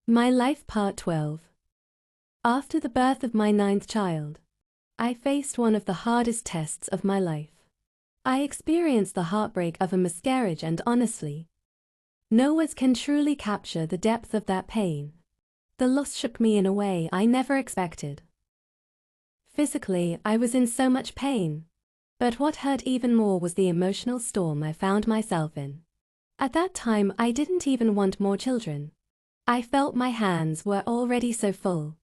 My Life Part 12. After the birth of my ninth child, I faced one of the hardest tests of my life. I experienced the heartbreak of a miscarriage, and honestly, no words can truly capture the depth of that pain. The loss shook me in a way I never expected. Physically, I was in so much pain, but what hurt even more was the emotional storm I found myself in. At that time, I didn't even want more children. I felt my hands were already so full,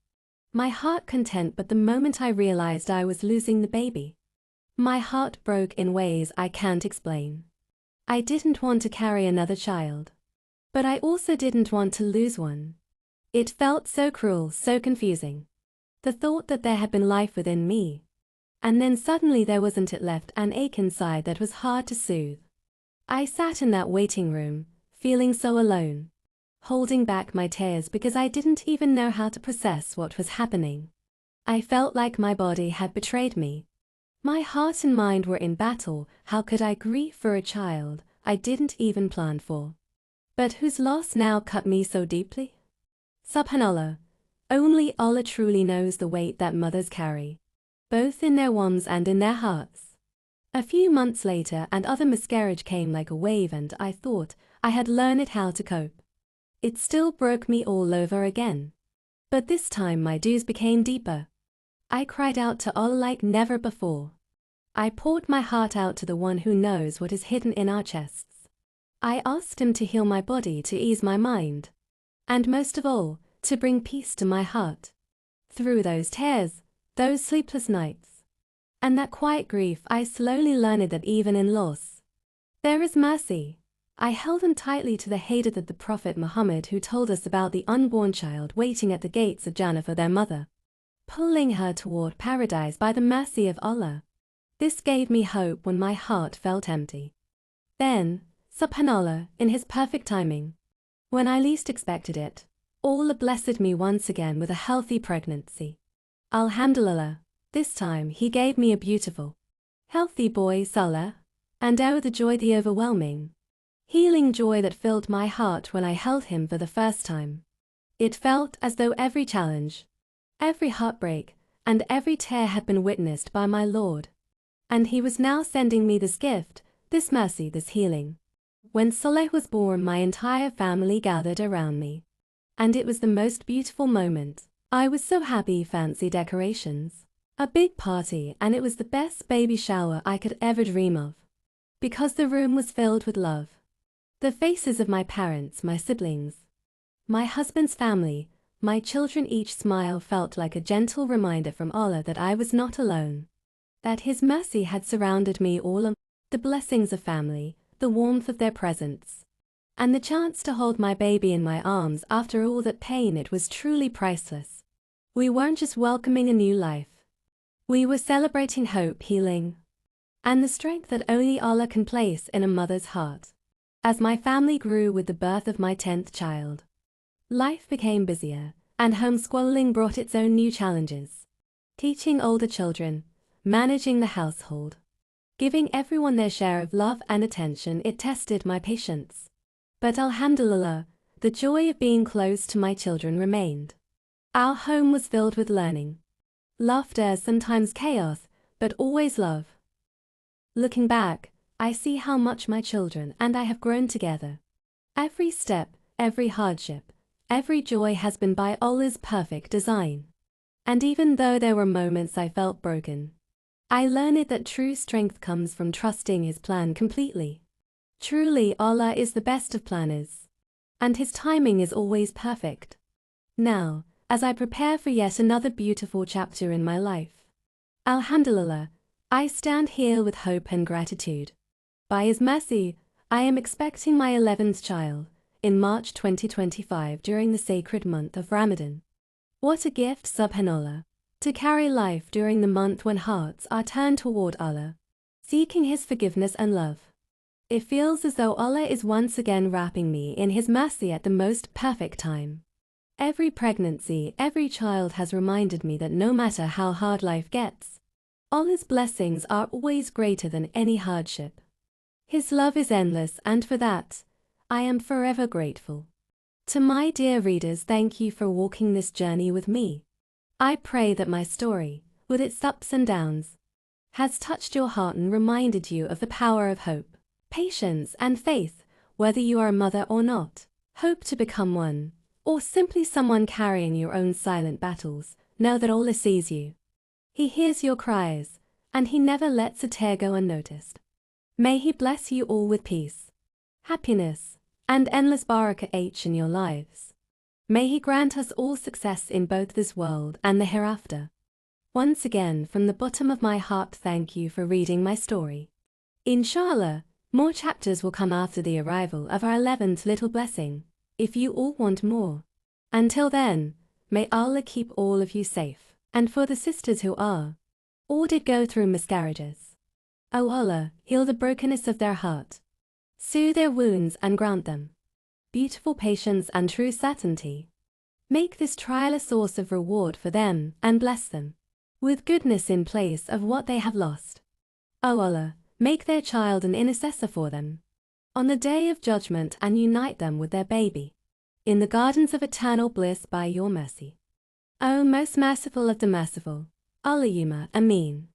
my heart content, but the moment I realized I was losing the baby, my heart broke in ways I can't explain. I didn't want to carry another child, but I also didn't want to lose one. It felt so cruel, so confusing. The thought that there had been life within me, and then suddenly there wasn't, it left an ache inside that was hard to soothe. I sat in that waiting room, feeling so alone, holding back my tears because I didn't even know how to process what was happening. I felt like my body had betrayed me. My heart and mind were in battle. How could I grieve for a child I didn't even plan for, but whose loss now cut me so deeply? Subhanallah, only Allah truly knows the weight that mothers carry, both in their wombs and in their hearts. A few months later, another miscarriage came like a wave, and I thought I had learned how to cope. It still broke me all over again, but this time my dues became deeper. I cried out to Allah like never before. I poured my heart out to the one who knows what is hidden in our chests. I asked him to heal my body, to ease my mind, and most of all, to bring peace to my heart. Through those tears, those sleepless nights, and that quiet grief, I slowly learned that even in loss, there is mercy. I held on tightly to the hadith of the Prophet Muhammad, who told us about the unborn child waiting at the gates of Jannah for their mother, pulling her toward paradise by the mercy of Allah. This gave me hope when my heart felt empty. Then, subhanallah, in His perfect timing, when I least expected it, Allah blessed me once again with a healthy pregnancy. Alhamdulillah, this time He gave me a beautiful, healthy boy, Salah, and oh, the joy, the overwhelming, healing joy that filled my heart when I held him for the first time. It felt as though every challenge, every heartbreak, and every tear had been witnessed by my Lord, and He was now sending me this gift, this mercy, this healing. When Saleh was born, my entire family gathered around me, and it was the most beautiful moment. I was so happy. Fancy decorations, a big party, and it was the best baby shower I could ever dream of, because the room was filled with love. The faces of my parents, my siblings, my husband's family, my children, each smile felt like a gentle reminder from Allah that I was not alone, that His mercy had surrounded me all along. The blessings of family, the warmth of their presence, and the chance to hold my baby in my arms after all that pain, it was truly priceless. We weren't just welcoming a new life. We were celebrating hope, healing, and the strength that only Allah can place in a mother's heart. As my family grew with the birth of my 10th child, life became busier, and homeschooling brought its own new challenges. Teaching older children, managing the household, giving everyone their share of love and attention, it tested my patience. But alhamdulillah, the joy of being close to my children remained. Our home was filled with learning, laughter, sometimes chaos, but always love. Looking back, I see how much my children and I have grown together. Every step, every hardship, every joy has been by Allah's perfect design. And even though there were moments I felt broken, I learned that true strength comes from trusting His plan completely. Truly, Allah is the best of planners, and His timing is always perfect. Now, as I prepare for yet another beautiful chapter in my life, alhamdulillah, I stand here with hope and gratitude. By His mercy, I am expecting my 11th child in March 2025 during the sacred month of Ramadan. What a gift, subhanallah, to carry life during the month when hearts are turned toward Allah, seeking His forgiveness and love. It feels as though Allah is once again wrapping me in His mercy at the most perfect time. Every pregnancy, every child has reminded me that no matter how hard life gets, Allah's blessings are always greater than any hardship. His love is endless, and for that, I am forever grateful. To my dear readers, thank you for walking this journey with me. I pray that my story, with its ups and downs, has touched your heart and reminded you of the power of hope, patience, and faith, whether you are a mother or not. Hope to become one, or simply someone carrying your own silent battles. Know that Allah sees you. He hears your cries, and He never lets a tear go unnoticed. May He bless you all with peace, happiness, and endless barakah in your lives. May He grant us all success in both this world and the hereafter. Once again, from the bottom of my heart, thank you for reading my story. Inshallah, more chapters will come after the arrival of our 11th little blessing, if you all want more. Until then, may Allah keep all of you safe. And for the sisters who are or did go through miscarriages, O Allah, heal the brokenness of their heart, soothe their wounds and grant them beautiful patience and true certainty. Make this trial a source of reward for them and bless them with goodness in place of what they have lost. O Allah, make their child an intercessor for them on the day of judgment and unite them with their baby in the gardens of eternal bliss by your mercy. O most merciful of the merciful, Allahumma Ameen.